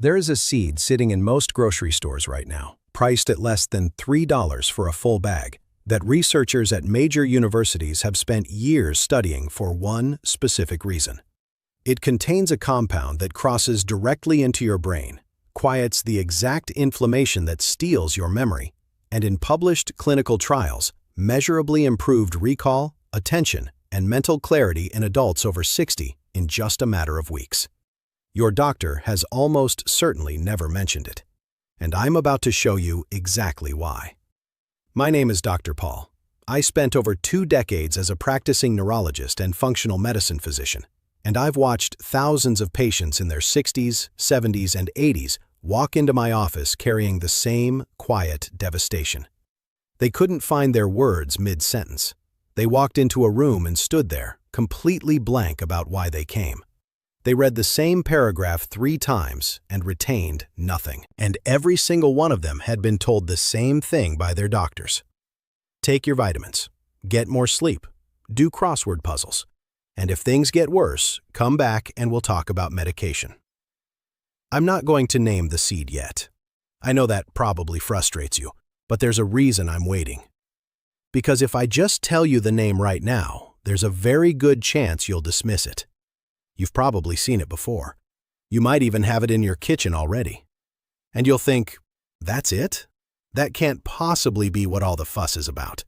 There is a seed sitting in most grocery stores right now, priced at less than $3 for a full bag, that researchers at major universities have spent years studying for one specific reason. It contains a compound that crosses directly into your brain, quiets the exact inflammation that steals your memory, and in published clinical trials, measurably improved recall, attention, and mental clarity in adults over 60 in just a matter of weeks. Your doctor has almost certainly never mentioned it, and I'm about to show you exactly why. My name is Dr. Paul. I spent over 2 decades as a practicing neurologist and functional medicine physician, and I've watched thousands of patients in their 60s, 70s, and 80s walk into my office carrying the same quiet devastation. They couldn't find their words mid-sentence. They walked into a room and stood there, completely blank about why they came. They read the same paragraph 3 times and retained nothing. And every single one of them had been told the same thing by their doctors. Take your vitamins, get more sleep, do crossword puzzles, and if things get worse, come back and we'll talk about medication. I'm not going to name the seed yet. I know that probably frustrates you, but there's a reason I'm waiting. Because if I just tell you the name right now, there's a very good chance you'll dismiss it. You've probably seen it before. You might even have it in your kitchen already. And you'll think, that's it? That can't possibly be what all the fuss is about.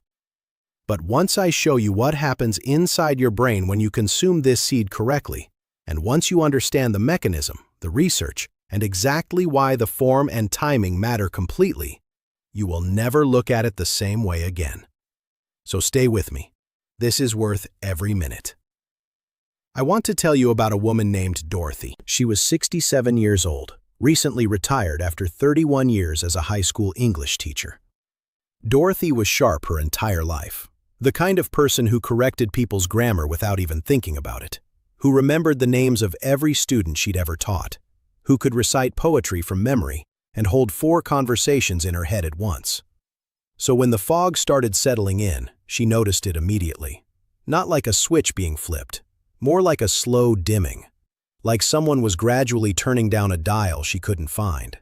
But once I show you what happens inside your brain when you consume this seed correctly, and once you understand the mechanism, the research, and exactly why the form and timing matter completely, you will never look at it the same way again. So stay with me. This is worth every minute. I want to tell you about a woman named Dorothy. She was 67 years old, recently retired after 31 years as a high school English teacher. Dorothy was sharp her entire life, the kind of person who corrected people's grammar without even thinking about it, who remembered the names of every student she'd ever taught, who could recite poetry from memory and hold 4 conversations in her head at once. So when the fog started settling in, she noticed it immediately. Not like a switch being flipped, more like a slow dimming, like someone was gradually turning down a dial she couldn't find.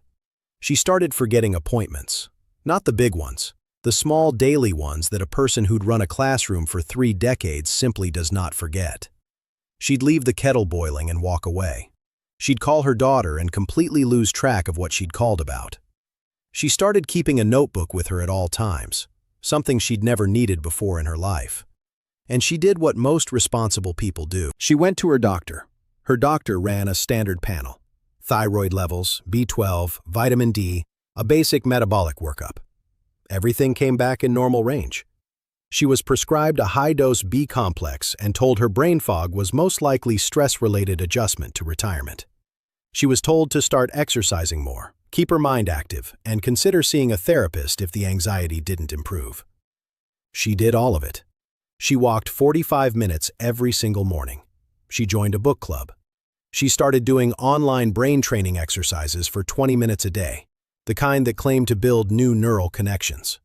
She started forgetting appointments, not the big ones, the small daily ones that a person who'd run a classroom for 3 decades simply does not forget. She'd leave the kettle boiling and walk away. She'd call her daughter and completely lose track of what she'd called about. She started keeping a notebook with her at all times, something she'd never needed before in her life. And she did what most responsible people do. She went to her doctor. Her doctor ran a standard panel: thyroid levels, B12, vitamin D, a basic metabolic workup. Everything came back in normal range. She was prescribed a high-dose B complex and told her brain fog was most likely stress-related adjustment to retirement. She was told to start exercising more, keep her mind active, and consider seeing a therapist if the anxiety didn't improve. She did all of it. She walked 45 minutes every single morning. She joined a book club. She started doing online brain training exercises for 20 minutes a day, the kind that claim to build new neural connections.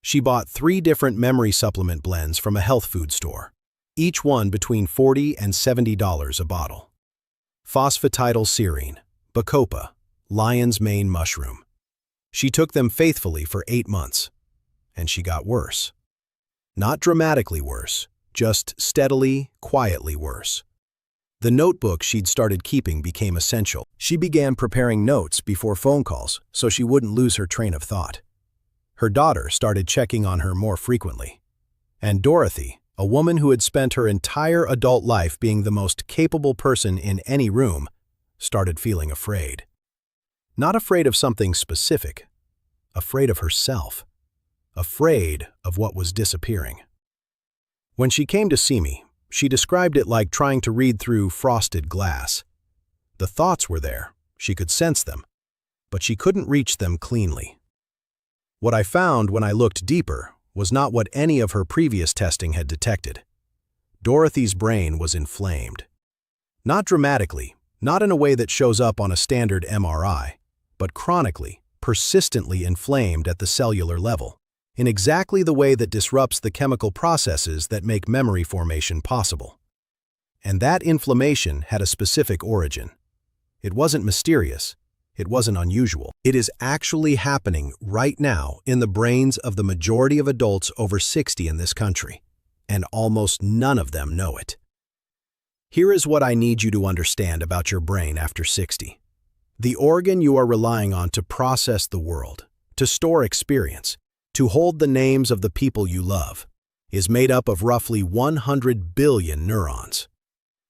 She bought 3 different memory supplement blends from a health food store, each one between $40 and $70 a bottle. Phosphatidylserine, bacopa, lion's mane mushroom. She took them faithfully for 8 months, and she got worse. Not dramatically worse, just steadily, quietly worse. The notebook she'd started keeping became essential. She began preparing notes before phone calls so she wouldn't lose her train of thought. Her daughter started checking on her more frequently. And Dorothy, a woman who had spent her entire adult life being the most capable person in any room, started feeling afraid. Not afraid of something specific, afraid of herself. Afraid of what was disappearing. When she came to see me, she described it like trying to read through frosted glass. The thoughts were there, she could sense them, but she couldn't reach them cleanly. What I found when I looked deeper was not what any of her previous testing had detected. Dorothy's brain was inflamed. Not dramatically, not in a way that shows up on a standard MRI, but chronically, persistently inflamed at the cellular level, in exactly the way that disrupts the chemical processes that make memory formation possible. And that inflammation had a specific origin. It wasn't mysterious. It wasn't unusual. It is actually happening right now in the brains of the majority of adults over 60 in this country, and almost none of them know it. Here is what I need you to understand about your brain after 60. The organ you are relying on to process the world, to store experience, to hold the names of the people you love, is made up of roughly 100 billion neurons.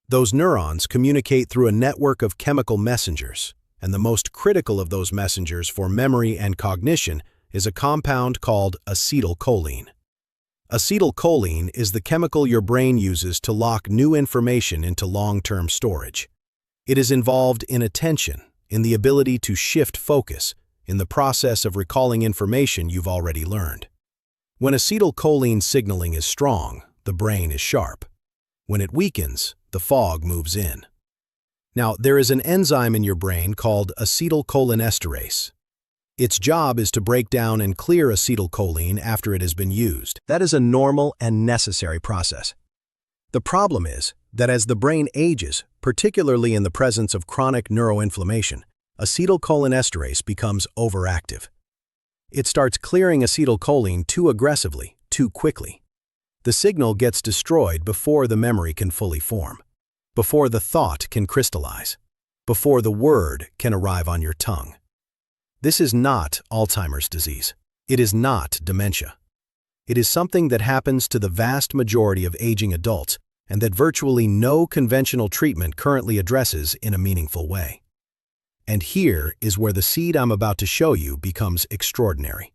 Those neurons communicate through a network of chemical messengers, and the most critical of those messengers for memory and cognition is a compound called acetylcholine. Acetylcholine is the chemical your brain uses to lock new information into long-term storage. It is involved in attention, in the ability to shift focus, in the process of recalling information you've already learned. When acetylcholine signaling is strong, the brain is sharp. When it weakens, the fog moves in. Now, there is an enzyme in your brain called acetylcholinesterase. Its job is to break down and clear acetylcholine after it has been used. That is a normal and necessary process. The problem is that as the brain ages, particularly in the presence of chronic neuroinflammation, acetylcholinesterase becomes overactive. It starts clearing acetylcholine too aggressively, too quickly. The signal gets destroyed before the memory can fully form, before the thought can crystallize, before the word can arrive on your tongue. This is not Alzheimer's disease. It is not dementia. It is something that happens to the vast majority of aging adults and that virtually no conventional treatment currently addresses in a meaningful way. And here is where the seed I'm about to show you becomes extraordinary.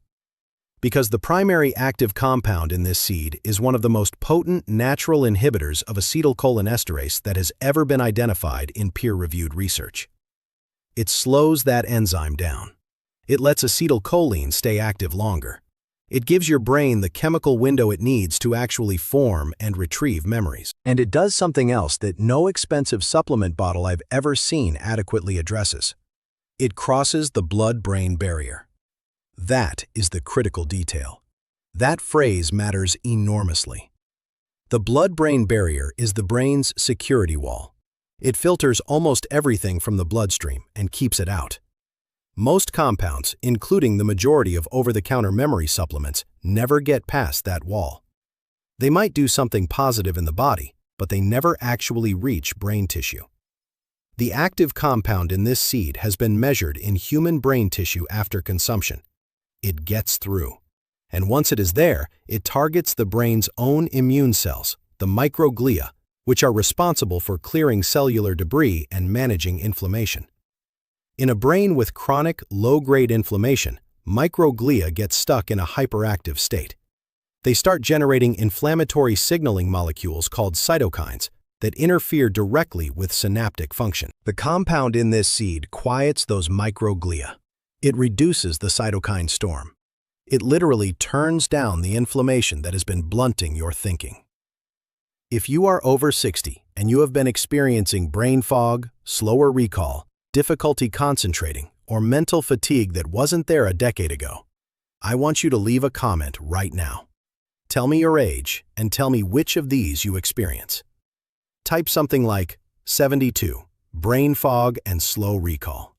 Because the primary active compound in this seed is one of the most potent natural inhibitors of acetylcholinesterase that has ever been identified in peer-reviewed research. It slows that enzyme down. It lets acetylcholine stay active longer. It gives your brain the chemical window it needs to actually form and retrieve memories. And it does something else that no expensive supplement bottle I've ever seen adequately addresses. It crosses the blood-brain barrier. That is the critical detail. That phrase matters enormously. The blood-brain barrier is the brain's security wall. It filters almost everything from the bloodstream and keeps it out. Most compounds, including the majority of over-the-counter memory supplements, never get past that wall. They might do something positive in the body, but they never actually reach brain tissue. The active compound in this seed has been measured in human brain tissue after consumption. It gets through. And once it is there, it targets the brain's own immune cells, the microglia, which are responsible for clearing cellular debris and managing inflammation. In a brain with chronic, low-grade inflammation, microglia get stuck in a hyperactive state. They start generating inflammatory signaling molecules called cytokines that interfere directly with synaptic function. The compound in this seed quiets those microglia. It reduces the cytokine storm. It literally turns down the inflammation that has been blunting your thinking. If you are over 60 and you have been experiencing brain fog, slower recall, difficulty concentrating, or mental fatigue that wasn't there a decade ago, I want you to leave a comment right now. Tell me your age and tell me which of these you experience. Type something like 72, brain fog and slow recall,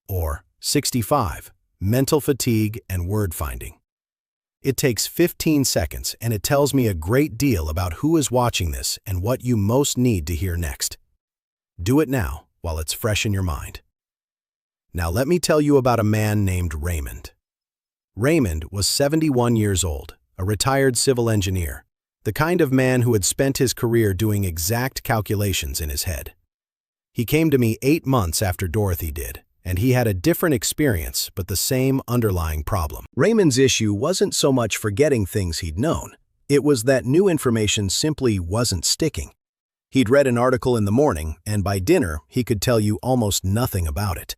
or 65, mental fatigue and word finding. It takes 15 seconds and it tells me a great deal about who is watching this and what you most need to hear next. Do it now while it's fresh in your mind. Now let me tell you about a man named Raymond. Raymond was 71 years old, a retired civil engineer, the kind of man who had spent his career doing exact calculations in his head. He came to me 8 months after Dorothy did, and he had a different experience but the same underlying problem. Raymond's issue wasn't so much forgetting things he'd known. It was that new information simply wasn't sticking. He'd read an article in the morning, and by dinner, he could tell you almost nothing about it.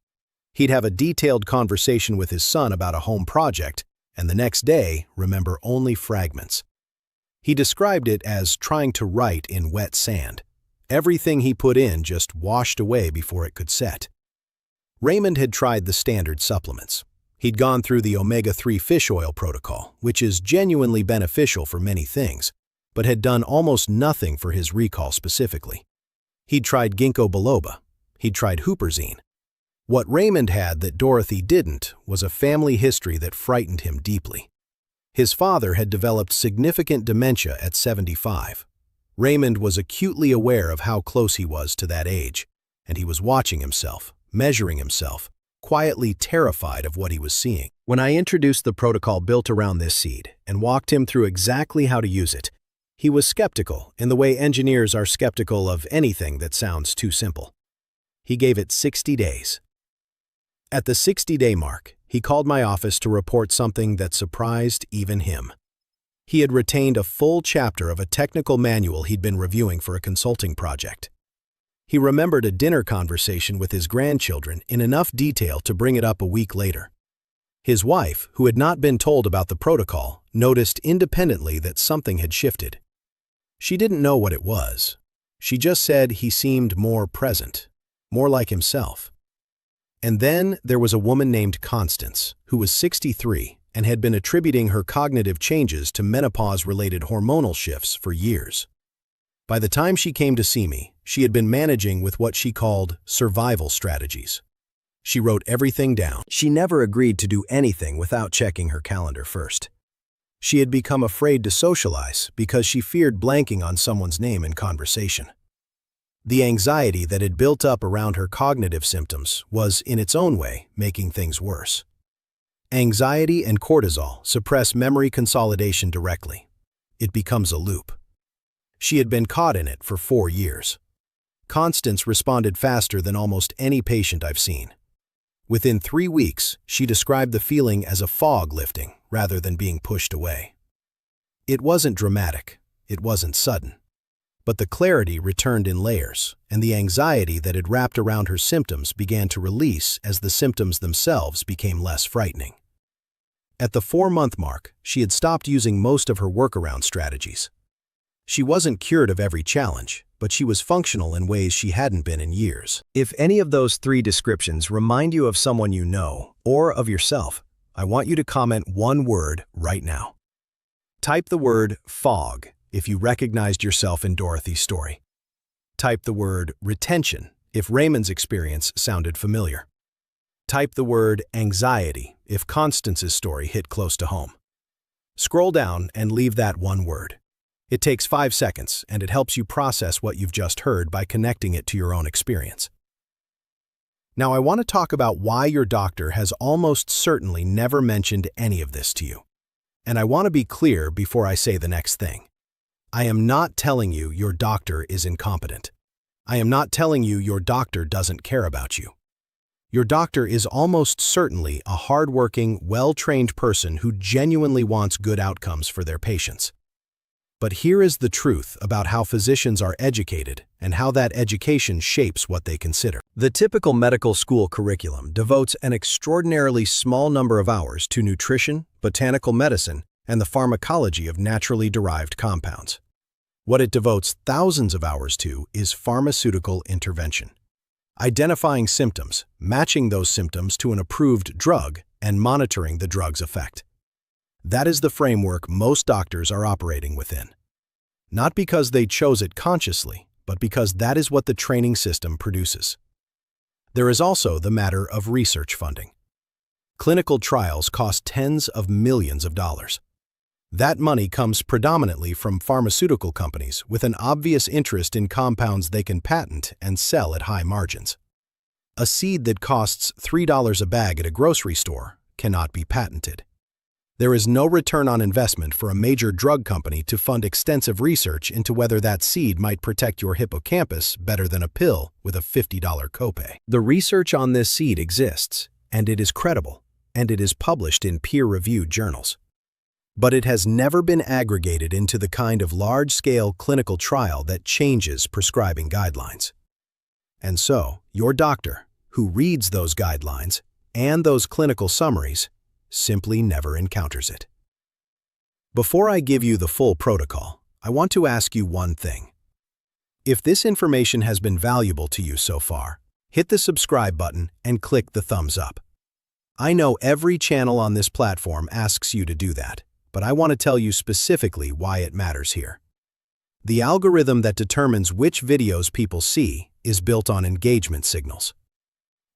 He'd have a detailed conversation with his son about a home project, and the next day, remember only fragments. He described it as trying to write in wet sand. Everything he put in just washed away before it could set. Raymond had tried the standard supplements. He'd gone through the omega-3 fish oil protocol, which is genuinely beneficial for many things, but had done almost nothing for his recall specifically. He'd tried ginkgo biloba. He'd tried huperzine. What Raymond had that Dorothy didn't was a family history that frightened him deeply. His father had developed significant dementia at 75. Raymond was acutely aware of how close he was to that age, and he was watching himself, measuring himself, quietly terrified of what he was seeing. When I introduced the protocol built around this seed and walked him through exactly how to use it, he was skeptical in the way engineers are skeptical of anything that sounds too simple. He gave it 60 days. At the 60-day mark, he called my office to report something that surprised even him. He had retained a full chapter of a technical manual he'd been reviewing for a consulting project. He remembered a dinner conversation with his grandchildren in enough detail to bring it up a week later. His wife, who had not been told about the protocol, noticed independently that something had shifted. She didn't know what it was. She just said he seemed more present, more like himself. And then there was a woman named Constance, who was 63 and had been attributing her cognitive changes to menopause-related hormonal shifts for years. By the time she came to see me, she had been managing with what she called survival strategies. She wrote everything down. She never agreed to do anything without checking her calendar first. She had become afraid to socialize because she feared blanking on someone's name in conversation. The anxiety that had built up around her cognitive symptoms was, in its own way, making things worse. Anxiety and cortisol suppress memory consolidation directly. It becomes a loop. She had been caught in it for 4 years. Constance responded faster than almost any patient I've seen. Within 3 weeks, she described the feeling as a fog lifting rather than being pushed away. It wasn't dramatic. It wasn't sudden. But the clarity returned in layers, and the anxiety that had wrapped around her symptoms began to release as the symptoms themselves became less frightening. At the 4-month mark, she had stopped using most of her workaround strategies. She wasn't cured of every challenge, but she was functional in ways she hadn't been in years. If any of those 3 descriptions remind you of someone you know or of yourself, I want you to comment one word right now. Type the word fog if you recognized yourself in Dorothy's story. Type the word retention if Raymond's experience sounded familiar. Type the word anxiety if Constance's story hit close to home. Scroll down and leave that one word. It takes 5 seconds, and it helps you process what you've just heard by connecting it to your own experience. Now, I want to talk about why your doctor has almost certainly never mentioned any of this to you. And I want to be clear before I say the next thing. I am not telling you your doctor is incompetent. I am not telling you your doctor doesn't care about you. Your doctor is almost certainly a hardworking, well-trained person who genuinely wants good outcomes for their patients. But here is the truth about how physicians are educated and how that education shapes what they consider. The typical medical school curriculum devotes an extraordinarily small number of hours to nutrition, botanical medicine, and the pharmacology of naturally derived compounds. What it devotes thousands of hours to is pharmaceutical intervention. Identifying symptoms, matching those symptoms to an approved drug, and monitoring the drug's effect. That is the framework most doctors are operating within. Not because they chose it consciously, but because that is what the training system produces. There is also the matter of research funding. Clinical trials cost tens of millions of dollars. That money comes predominantly from pharmaceutical companies with an obvious interest in compounds they can patent and sell at high margins. A seed that costs $3 a bag at a grocery store cannot be patented. There is no return on investment for a major drug company to fund extensive research into whether that seed might protect your hippocampus better than a pill with a $50 copay. The research on this seed exists, and it is credible, and it is published in peer-reviewed journals. But it has never been aggregated into the kind of large-scale clinical trial that changes prescribing guidelines. And so, your doctor, who reads those guidelines and those clinical summaries, simply never encounters it. Before I give you the full protocol, I want to ask you one thing. If this information has been valuable to you so far, hit the subscribe button and click the thumbs up. I know every channel on this platform asks you to do that, but I want to tell you specifically why it matters here. The algorithm that determines which videos people see is built on engagement signals.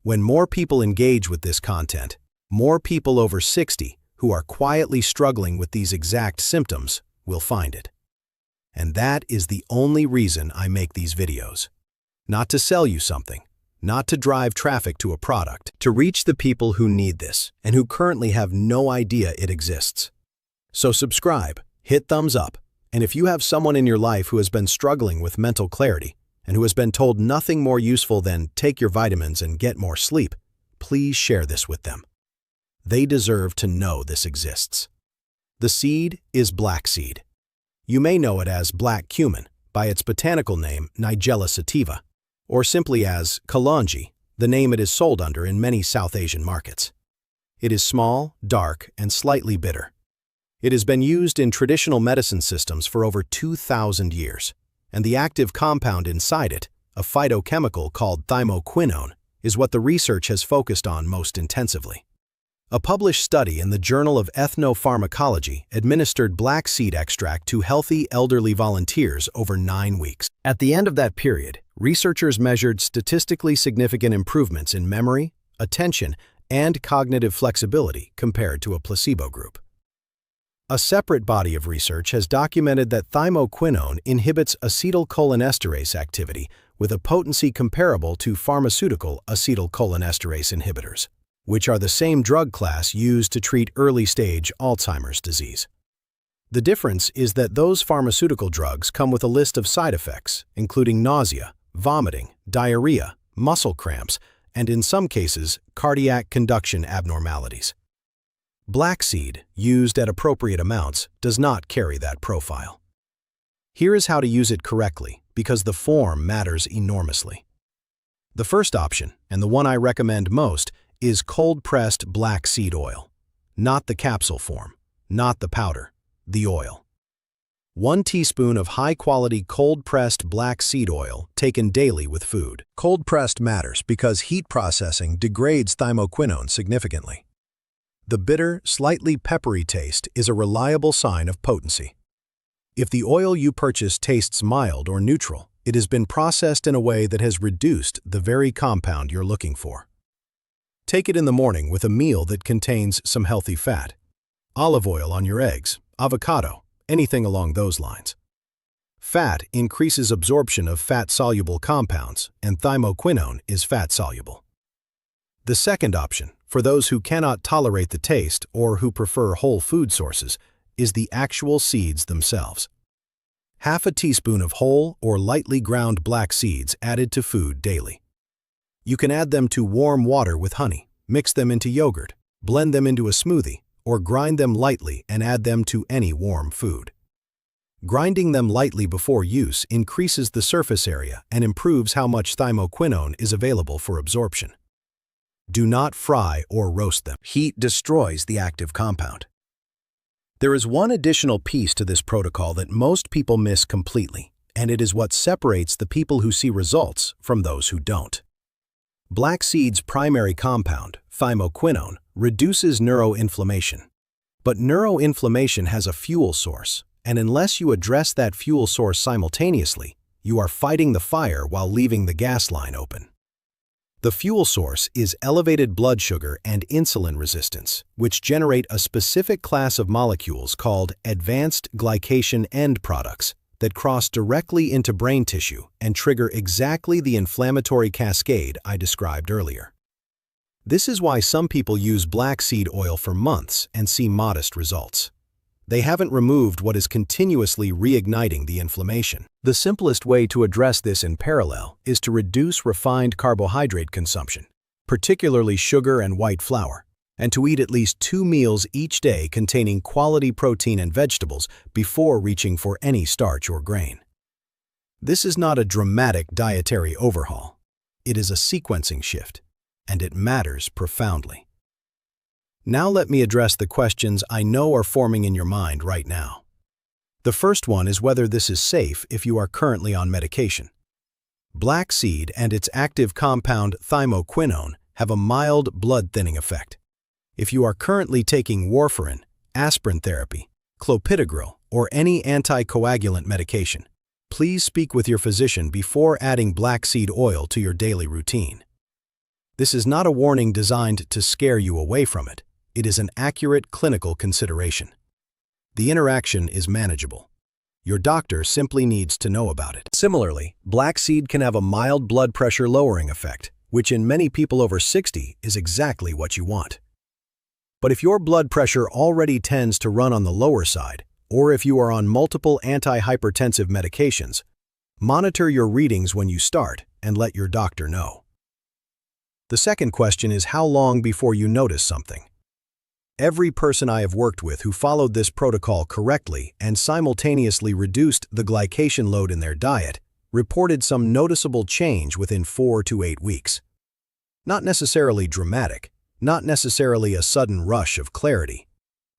When more people engage with this content, more people over 60 who are quietly struggling with these exact symptoms will find it. And that is the only reason I make these videos. Not to sell you something, not to drive traffic to a product, to reach the people who need this and who currently have no idea it exists. So subscribe, hit thumbs up, and if you have someone in your life who has been struggling with mental clarity and who has been told nothing more useful than take your vitamins and get more sleep, please share this with them. They deserve to know this exists. The seed is black seed. You may know it as black cumin by its botanical name Nigella sativa, or simply as kalonji, the name it is sold under in many South Asian markets. It is small, dark, and slightly bitter. It has been used in traditional medicine systems for over 2,000 years, and the active compound inside it, a phytochemical called thymoquinone, is what the research has focused on most intensively. A published study in the Journal of Ethnopharmacology administered black seed extract to healthy elderly volunteers over 9 weeks. At the end of that period, researchers measured statistically significant improvements in memory, attention, and cognitive flexibility compared to a placebo group. A separate body of research has documented that thymoquinone inhibits acetylcholinesterase activity with a potency comparable to pharmaceutical acetylcholinesterase inhibitors, which are the same drug class used to treat early-stage Alzheimer's disease. The difference is that those pharmaceutical drugs come with a list of side effects, including nausea, vomiting, diarrhea, muscle cramps, and in some cases, cardiac conduction abnormalities. Black seed, used at appropriate amounts, does not carry that profile. Here is how to use it correctly, because the form matters enormously. The first option, and the one I recommend most, is cold-pressed black seed oil. Not the capsule form, not the powder, the oil. 1 teaspoon of high-quality cold-pressed black seed oil taken daily with food. Cold-pressed matters because heat processing degrades thymoquinone significantly. The bitter, slightly peppery taste is a reliable sign of potency. If the oil you purchase tastes mild or neutral, it has been processed in a way that has reduced the very compound you're looking for. Take it in the morning with a meal that contains some healthy fat. Olive oil on your eggs, avocado, anything along those lines. Fat increases absorption of fat-soluble compounds, and thymoquinone is fat-soluble. The second option, for those who cannot tolerate the taste or who prefer whole food sources, is the actual seeds themselves. Half a teaspoon of whole or lightly ground black seeds added to food daily. You can add them to warm water with honey, mix them into yogurt, blend them into a smoothie, or grind them lightly and add them to any warm food. Grinding them lightly before use increases the surface area and improves how much thymoquinone is available for absorption. Do not fry or roast them. Heat destroys the active compound. There is one additional piece to this protocol that most people miss completely, and it is what separates the people who see results from those who don't. Black seed's primary compound, thymoquinone, reduces neuroinflammation. But neuroinflammation has a fuel source, and unless you address that fuel source simultaneously, you are fighting the fire while leaving the gas line open. The fuel source is elevated blood sugar and insulin resistance, which generate a specific class of molecules called advanced glycation end products that cross directly into brain tissue and trigger exactly the inflammatory cascade I described earlier. This is why some people use black seed oil for months and see modest results. They haven't removed what is continuously reigniting the inflammation. The simplest way to address this in parallel is to reduce refined carbohydrate consumption, particularly sugar and white flour, and to eat at least 2 meals each day containing quality protein and vegetables before reaching for any starch or grain. This is not a dramatic dietary overhaul. It is a sequencing shift, and it matters profoundly. Now let me address the questions I know are forming in your mind right now. The first one is whether this is safe if you are currently on medication. Black seed and its active compound thymoquinone have a mild blood-thinning effect. If you are currently taking warfarin, aspirin therapy, clopidogrel, or any anticoagulant medication, please speak with your physician before adding black seed oil to your daily routine. This is not a warning designed to scare you away from it. It is an accurate clinical consideration. The interaction is manageable. Your doctor simply needs to know about it. Similarly, black seed can have a mild blood pressure lowering effect, which in many people over 60 is exactly what you want. But if your blood pressure already tends to run on the lower side, or if you are on multiple antihypertensive medications, monitor your readings when you start and let your doctor know. The second question is how long before you notice something. Every person I have worked with who followed this protocol correctly and simultaneously reduced the glycation load in their diet reported some noticeable change within 4 to 8 weeks. Not necessarily dramatic, not necessarily a sudden rush of clarity,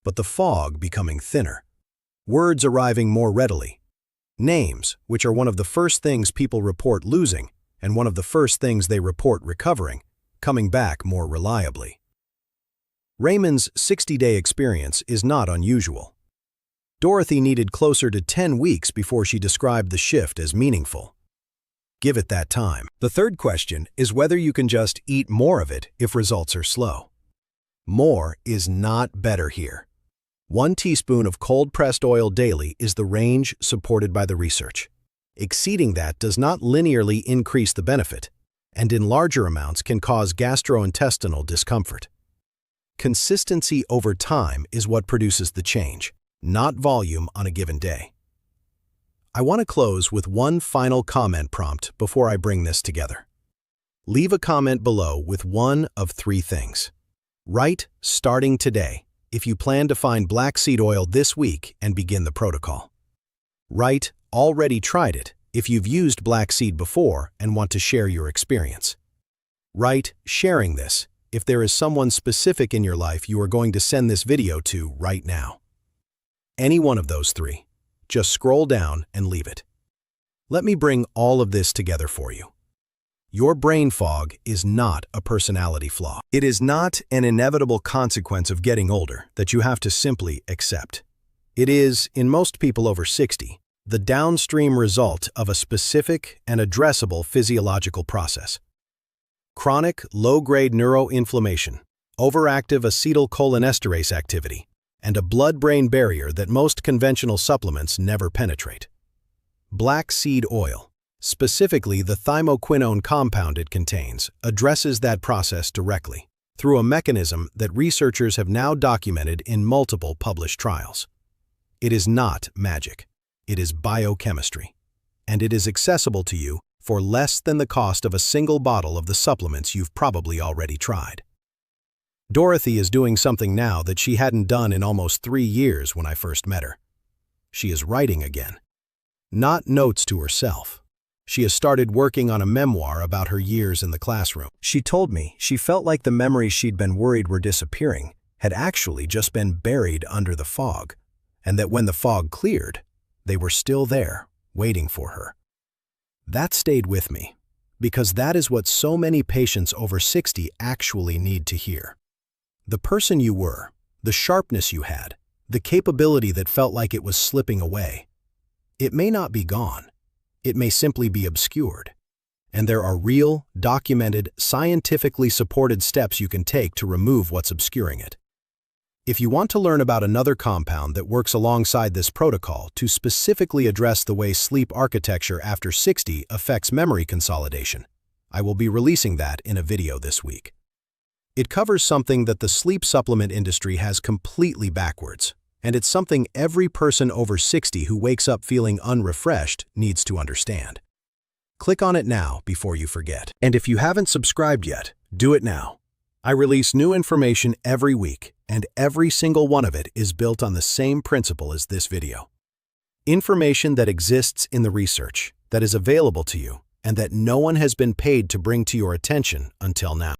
but the fog becoming thinner, words arriving more readily, names, which are one of the first things people report losing and one of the first things they report recovering, coming back more reliably. Raymond's 60-day experience is not unusual. Dorothy needed closer to 10 weeks before she described the shift as meaningful. Give it that time. The third question is whether you can just eat more of it if results are slow. More is not better here. 1 teaspoon of cold-pressed oil daily is the range supported by the research. Exceeding that does not linearly increase the benefit, and in larger amounts can cause gastrointestinal discomfort. Consistency over time is what produces the change, not volume on a given day. I want to close with one final comment prompt before I bring this together. Leave a comment below with one of 3 things. Write, starting today, if you plan to find black seed oil this week and begin the protocol. Write, already tried it, if you've used black seed before and want to share your experience. Write, sharing this, if there is someone specific in your life you are going to send this video to right now. Any one of those 3. Just scroll down and leave it. Let me bring all of this together for you. Your brain fog is not a personality flaw. It is not an inevitable consequence of getting older that you have to simply accept. It is, in most people over 60, the downstream result of a specific and addressable physiological process. Chronic, low-grade neuroinflammation, overactive acetylcholinesterase activity, and a blood-brain barrier that most conventional supplements never penetrate. Black seed oil, specifically the thymoquinone compound it contains, addresses that process directly, through a mechanism that researchers have now documented in multiple published trials. It is not magic. It is biochemistry, and it is accessible to you for less than the cost of a single bottle of the supplements you've probably already tried. Dorothy is doing something now that she hadn't done in almost 3 years when I first met her. She is writing again. Not notes to herself. She has started working on a memoir about her years in the classroom. She told me she felt like the memories she'd been worried were disappearing had actually just been buried under the fog, and that when the fog cleared, they were still there, waiting for her. That stayed with me, because that is what so many patients over 60 actually need to hear. The person you were, the sharpness you had, the capability that felt like it was slipping away. It may not be gone. It may simply be obscured. And there are real, documented, scientifically supported steps you can take to remove what's obscuring it. If you want to learn about another compound that works alongside this protocol to specifically address the way sleep architecture after 60 affects memory consolidation, I will be releasing that in a video this week. It covers something that the sleep supplement industry has completely backwards, and it's something every person over 60 who wakes up feeling unrefreshed needs to understand. Click on it now before you forget. And if you haven't subscribed yet, do it now. I release new information every week, and every single one of it is built on the same principle as this video. Information that exists in the research, that is available to you, and that no one has been paid to bring to your attention until now.